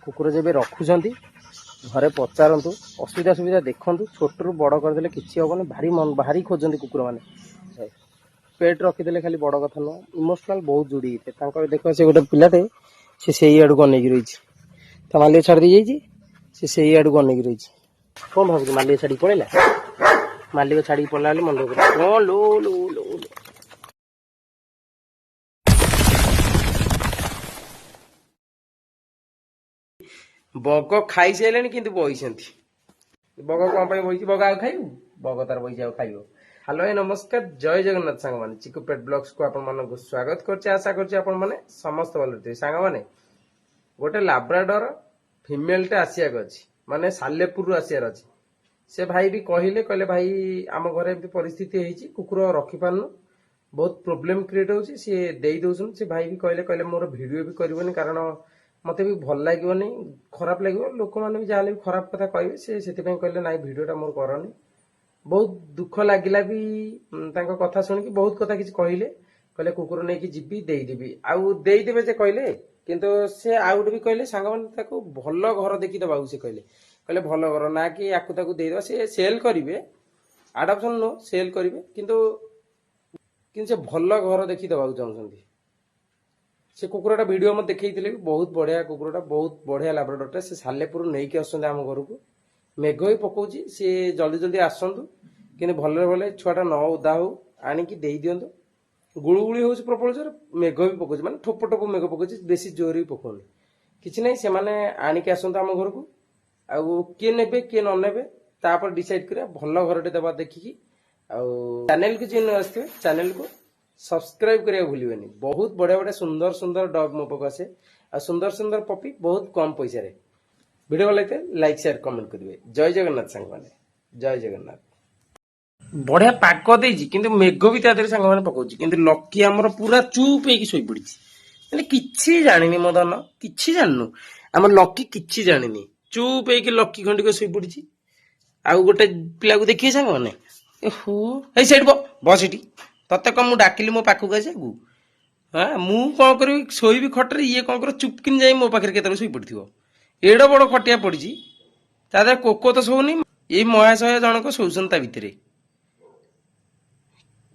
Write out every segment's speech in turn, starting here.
कुकुर जब रखुंट घरे पचारतु असुविधा सुविधा देखु छोटू बड़ करदे कि हेनी भारी मन भारी खोजती कुकुर मैंने पेट रखीदे खाली बड़ कथा नुह इमोशनाल बहुत जोड़ी होते देख से गोटे पिलाटे से आड़ को अनेक रही मालिक छाड़ी जाइए से आड़ को अनेक रही कौन भाव मालिक छाड़ी पड़ेगा मालिक छाड़ी पड़ा मन कौन लो लो लो बग खाई सारे कि बही बग कौन बही बग आ खाइबू बग तार बही आ खाइब। हेलो नमस्कार जय जगन्नाथ सांग मैंने चिकू पेट ब्लॉग्स को आपको स्वागत करछे आशा करछे आपण माने समस्त भल थे सांग मैंने गोटे लाब्राडोर फीमेल टे आसिया अछि माने सालेपुर आसियार अछि से भाई भी कहले भाई आम घर एमती परिस्थिति होती कुकुर रखी पारनु बहुत प्रोब्लेम क्रिएट होची सी दे दउछन से भाई भी कहले मोर वीडियो भी करबनी कारण मत भी भल लगे खराब लगे लोक मैंने भी जहाँ खराब कथा कहे से कहले ना वीडियोटा मोर करनी बहुत दुख लगिला भी कथा शुणिकी बहुत कथा किसी कहले कहले कुकुर नहीं जीवी देदेवी आउ देदेवे जे कहले किंतु से आउ भी कहले सांग मैंने भल घर देखी दबा से कहले भल घर ना कि आकु ताकू देदेवा से सेल करेंगे आडाप्शन नो सेल करेंगे किंतु से भल घर देखी दबा चाहते से कुकुरटा वीडियो मत देखते बहुत बढ़िया कुकुरटा बहुत बढ़िया लाब्राडोरटा से सालेपुर नहीं कि आम घर को मेघ ही पकाउची सी जल्दी जल्दी आसतु कि भले भले छुआटा न उदा हो आणिकी दिंतु गुड़गुड़ी हूँ प्रबल जोर मेघ भी पकाउची माने ठोप ठोप मेघ पकाउची बेसी जोर भी पकाउनी किसी ना से आणिकी आसतु आम घर को आउ किए ने किए न ने तापर डिसाइड करा भल घरटे दबा देखिकी चैनल को जी आसते चैनल को सब्सक्राइब करिया भूलिबेनी बहुत बढ़िया बढ़िया सुंदर सुंदर डॉग मो पाक आसे आ सुंदर सुंदर पपी बहुत कम पैसा रे वीडियो भल लगे लाइक शेयर कमेंट करेंगे जय जगन्नाथ सांग माने जय जगन्नाथ बढ़िया पाग देछि किंतु मेघ भी तादरे सांग माने पकाउछि किंतु लकी हमर पूरा चुप हेकि सोई पड़िछि माने किछि जानिनी मदन किछि जाननु हमर लकी किछि जानिनी चुप हेकि लकी खंडी को सोई पड़िछि आउ गोटे पिला को देखिए सांग माने ओहो ए साइड बस इटी तते कम डाकिली मो पाखक आसिया हाँ मु कौन करी शोबी खटरे ये कौन कर चुपकिन जाई मो पाखे केतरे शोई पड़थिबो एड बड़ खटिया पड़ी तादे कोको तो शोनी ये महाशय जनक शोसन ता भितरे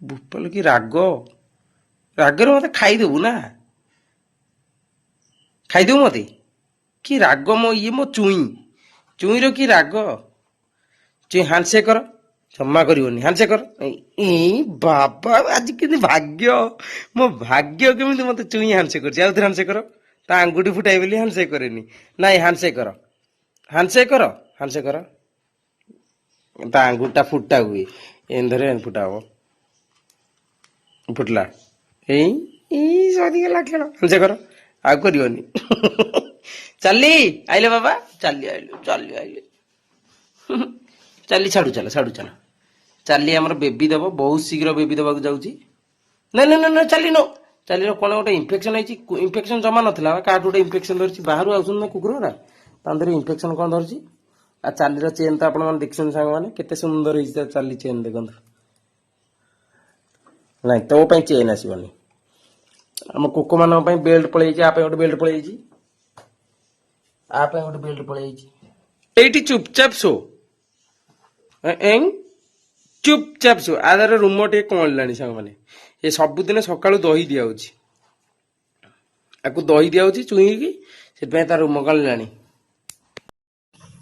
बुपल की राग रागर मत खाईदेबू ना खाईदेबू मत कि राग मो ये मो चुई चुईर कि राग चुई हांडशेक कर क्षमा करनी हांडशेक कर बाबा आज कि भाग्य मो भाग्य केमी मत चुई हांडशेक कर हांडशेक कर ता आंगुठी फुटाई बोली हांडशेक करेनी नाई हांडशेक कर हांडशेक कर हांडशेक कर ता आंगुठा फुटा हुए एंधरे फुटा हो फुटला सदी गला खेल हांडशेक कर आ करनी चली आइले बाबा चली आइले चली आइले चली छाड़ू चल छाड़ू चल चली आमर बेबी दब बहुत शीघ्र बेबी दबा जाऊँगी ना ना ना चली नो चली कौन गोटे इनफेक्शन है इनफेक्शन जमा नाला क्या गोटे इनफेक्शन धरती बाहर आसन ना कुकुरा तांधर इनफेक्शन कौन धरती आ चालीर चेन तो आप देखते सांग मैंने केते सुंदर है चाली चेन देखो ना तो चेन आसबनी आम कुक मान बेल्ट पलि आप गोटे बेल्ट पलि आप गोटे बेल्ट पलि चुपचाप शो चुपचाप शो आधार रूम टे कमला सांग मैंने ये सबुदिन सकालू दही दिया दही दिया चुईकी से तार रूम कला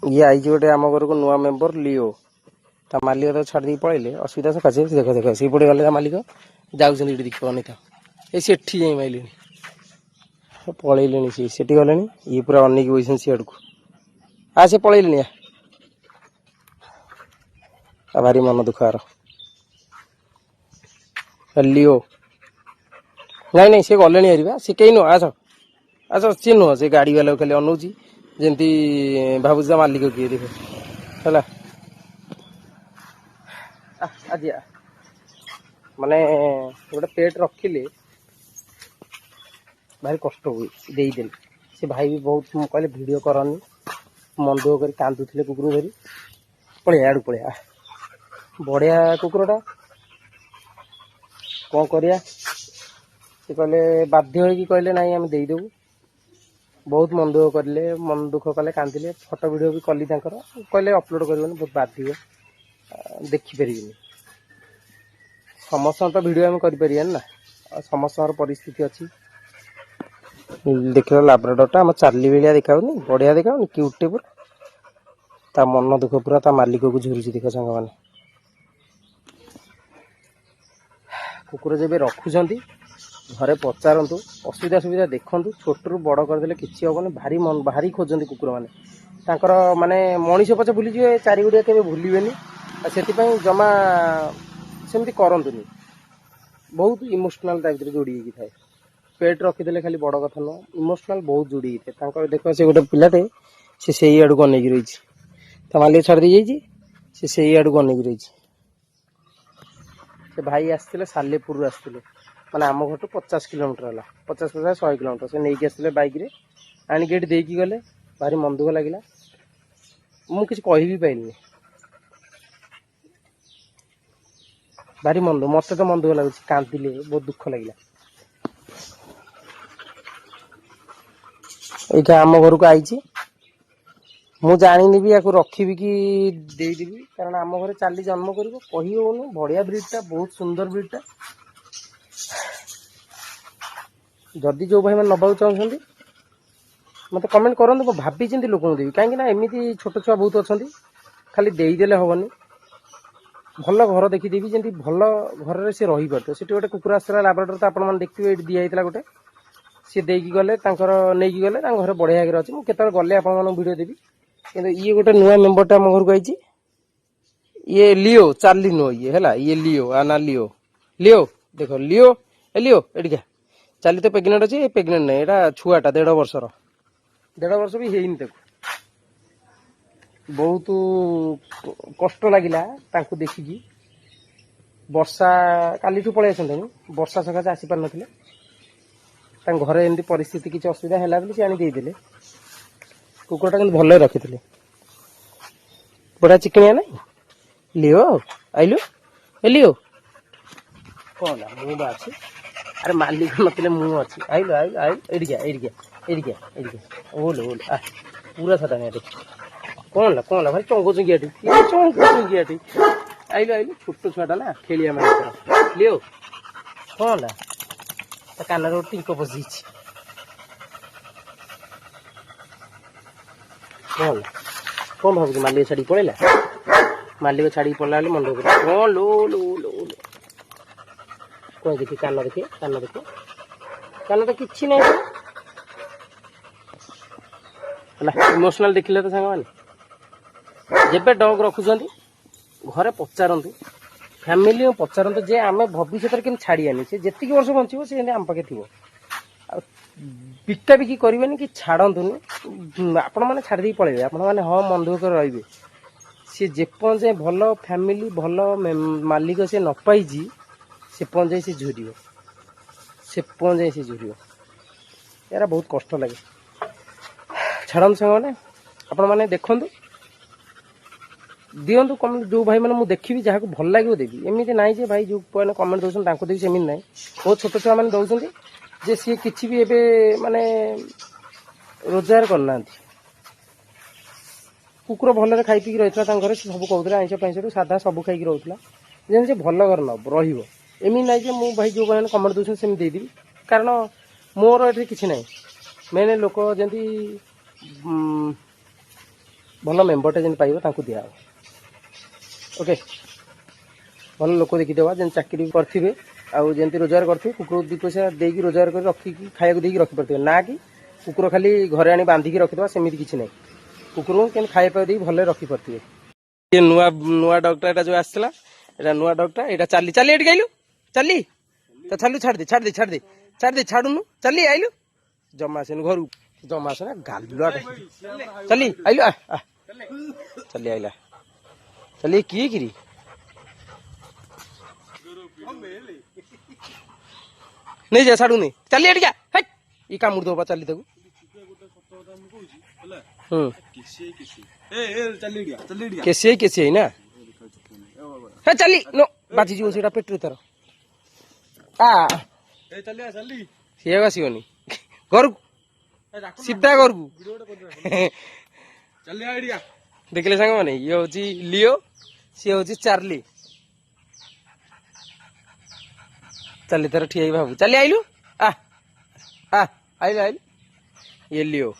ये आई गोटे आम घर को नुआ मेम्बर लिओ ता मालिक तो छाड़ी पड़े असुविधा सकाशे देख देख सी पड़े गले मालिक जाऊँ देख अनिता ये सेठी जाई माइले पलैले सी गले ये पूरा अनेक बस सीआड़ को आ से पलैले भारी मन दुखार लिओ नहीं नहीं सी गले हार सी कहीं नुह आस आस सी नुह से गाड़ी वाला खाली अनौची जमी भावुँ मालिक किए देख है आज माने गोटे पेट रखिले भारी कष्ट हुए देदेल से भाई भी बहुत कहले वीडियो करनी मन दुख कर कांदुले कुकुर धरी पलैया आड़ पलैया बढ़िया कुकुरटा कौन करिया से कहले बाध्य होगी कहले नाई आम देदेबू बहुत मन दुख कले मन दुख कले कांदिले फोटो वीडियो भी कली कहले अपलोड करबनी बहुत बाधिव देखिपर समस्त तो वीडियो आम कर ना समस्त परिस्थिति अच्छी देख लाब्राडोरटा आम चार्ली बेलिया देखाऊनी बढ़िया देखाऊनी क्यूट टे पूरा ता मन दुख पूरा ता मालिक को झुरुची देख सांग मैंने कुकुर जब रखुंट घरे पचारतु असुविधा सुविधा देखु छोट रू बड़ करदे किसी हेनी भारी मन भारी खोजती कुकुर मैंने माने मनीष पचे भूली जाए चारि गुड़िया के भूलेनि से जमा सेमती करतुनि बहुत इमोशनाल टाइप जोड़ी थाए पेट रखीदे खाली बड़ कथा नुह इमोशनाल बहुत जोड़ी थाए देख से गोटे पिलाटे से आड़ को अनेक रही मालिक छाड़ दी जाइए से आड़ को अनेक रही से भाई आसते सालेपुर आसते माने आम घर 50 किलोमीटर है 50 100 किलोमीटर से नहीं आसते बाइक रे आणिक एटी देकी गले भारी मन दुख लगे मुझे कह भी पाइलिनी भारी मन दुख मत तो मन दुख लगुच कांदिले बहुत दुख लगे ये आम घर को आई मु जानी भी या रखी कि देदेवी कारण आम घर चाली जन्म कर कही होनी बढ़िया ब्रिडटा बहुत सुंदर ब्रिडटा जदि जो भाई मैंने नबाक चाहते मत कमेंट करूँ भाभी चिंती लोक देवी कहीं एमती छोट छुआ बहुत अच्छा खाली देदेले हेनी भल घर देखीदेवी जमी भल घर से रही पार से गोटे कुकुर आसला लाब्राडोर तो आपने देखिए ये दिखाई गोटे सी देकी गले नहीं गले घर बढ़िया अच्छी मुझे गले आप वीडियो देवी कि ये गोटे नुआ मेम्बरटा आम घर को आई ये लियो चार्ली नुह ये है ये लियो आ ना लियो लियो देख लियो ए लियो एटिका चार्ली तो प्रेग्नेंट अच्छे प्रेग्नेंट नहीं यहाँ छुआटा 1.5 वर्षर 1.5 वर्ष भी है बहुत कष्ट लगिला देखिकी वर्षा काली पलि आसते वर्षा सकाशे आसी पार ना घरे एमती परिस्थिति किसी असुविधा है से आनीदे कुकुरटा कि भल रखी बड़ा चिकनिया ना लियो आइलु ए लियो कौन मुझे अच्छी अरे मालिक नथिले मु अच्छी आइलु आइलु आइलु एडिका ओल ओल आ पूरा छटा नहीं कौन ला भाई चंगो चुंगियाटी आइलु आइलु छोट छुआटा ना खेलिया माने लियो कौन ला कान टिंक पशि कौन भाव मालिक छाड़ी पड़ेगा मालिक छाड़ी पड़ा मन दुख कौन लो लो लो कौन देखिए कान तो किसी ना इमोशनाल देखिले तो सांग मैंने जब डग रखुंट घरे पचारतु फैमिली में पचारतु जे आम भविष्य के छाड़ियानी से जी वर्ष बचो सी आम पाखे थी बिका बिकी करें कि छाड़तुनि आपण मैंने छाड़ी पलैबे आपण मैंने हाँ मन दुख कर रे सी जेपजे भल फैमिली भल मालिक से न पाई से पंजाई से झुर से झुर यार बहुत कष्ट लगे छाड़ू सांग मैंने आपण मैंने देखु दिंतु कमेंट जो भाई मैंने देखी जहाँ को भल लगे देवी एमती ना जे भाई जो मैंने कमेंट दौरान देवी सेमती ना बहुत छोट छुआ मैंने दौरान जे सी किसी भी एबे माने रोजगार करना कुकुर भल खाई पी रही घर सब कहते आइंस पैंस साधा सब खाई रोला जेन से भल घर न रमी ना जे मु भाई जो मैंने कमेंट दौरान सेम देदेवी कारण मोर ये किसी ना मेन लोक जमी भल मेम्बरटा जमी पाइब दिया ओके भल लोक देखीदेवा जेन चाकरी करेंगे आउ जमी रोजगार करते कुकुर 2 पैसा देकी रोजगार कर रखिकी खाया देकी रखिपारे ना कि कुकुर खाली घरे आनी बांधिकी रखिदेवा सेमती किसी ना कुकुर को केन खाया पाया देकी भले रखिपारे ये नुआ नुआ डगटा एटा जो आसला एटा नुआ डगटा एटा चाली चाली एटी आइलु चाली तो छाड़ी छाड़ुनु चाली आइलु जमा आसेनु घर जमा आसेना गालुआ चाली आइलु चाली आइला चाली किए किरी नहीं जा छाड़ू नहीं चल एटिका ये कामुड़ दबा चली तक केसी है ना हे चली नो बाजी जीव से पेट तार सी आसनी घर सीधा करबू देखले सांग माने ये होची लियो सी होची चार्ली चल तर ठीक बाबू चल आइलु आ आ आइलु आइलु ये लियो